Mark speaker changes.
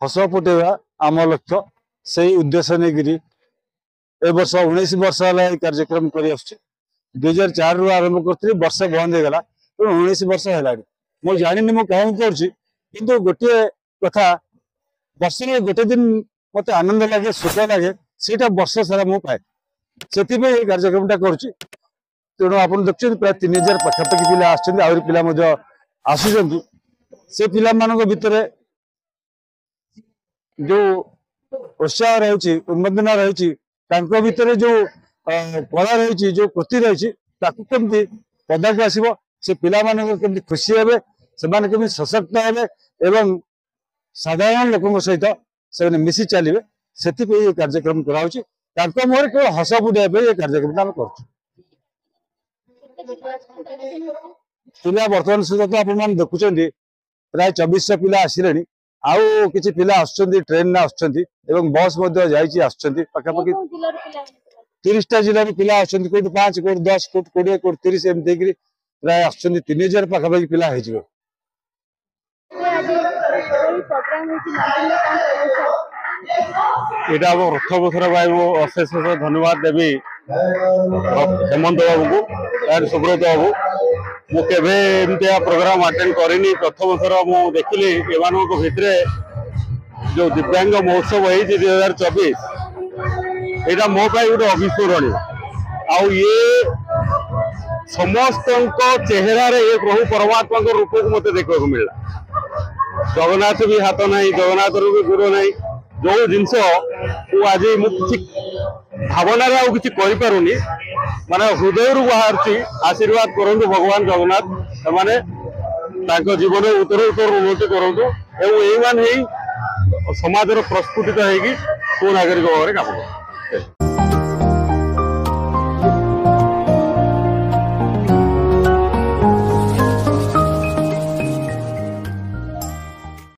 Speaker 1: हस फुटेवा आम लक्ष्य से उद्देश्य नहीं ए वर्ष 19 वर्ष है कार्यक्रम कर 2004 रु आरंभ कर वर्ष बंद हो गला 19 वर्ष है मुझे जानी मुझे कहीं गोटे कथा वर्ष में गोटे दिन मत आनंद लगे सुख लगे से वर्ष सारा मुझे पाए से कार्यक्रम तेणु आप देखते प्राय 3000 पाखापाखि पिला आसुँच आसुँच से पिला भितर जो उत्साह रही उन्मोदना रही भितर जो कला रही जो कृति रही कमी पदा को आसो से पिला केमती खुशी हे से सशक्त हे साधारण लोकों सहित से मिसी चलिए से कार्यक्रम कराऊँच मुहर केवल हस फुटाइबा ये कार्यक्रम आम कर पिला बर्तमान सुधा तो आप देखुं प्राय 2400 पिला आसिले आउ किसी पिला आसुँच ट्रेन आसुँच बस पाखापाखि 30टा जिले पिला आसुँच कोई 5 कोई 10 कोई 20 कोई 30 एमती प्राय आसुँच 3000 पाखापाखि पिला हो यहाँ हम रथपथर भाई मो अशेष धन्यवाद देवी हेमंत बाबू को सुब्रत बाबू मुझे प्रोग्राम अटेंड करनी प्रथम थर मु देखिली एम भितर जो दिव्यांग महोत्सव हो 2024 यहाँ मो गोटे अविस्मरणीय आउ ये समस्त चेहरा ये प्रभु परमात्मा रूप को मत देखा मिलला जगन्नाथ भी हाथ ना जगन्नाथ भी गुरु ना जो जिनस आज मुझे भावना कि माने हृदय बाहर आशीर्वाद करूँ भगवान जगन्नाथ मैंने जीवन उत्तर उत्तर उन्नति करूँ समाज प्रस्फुटित होगी सुनागरिक भाव में काम कर।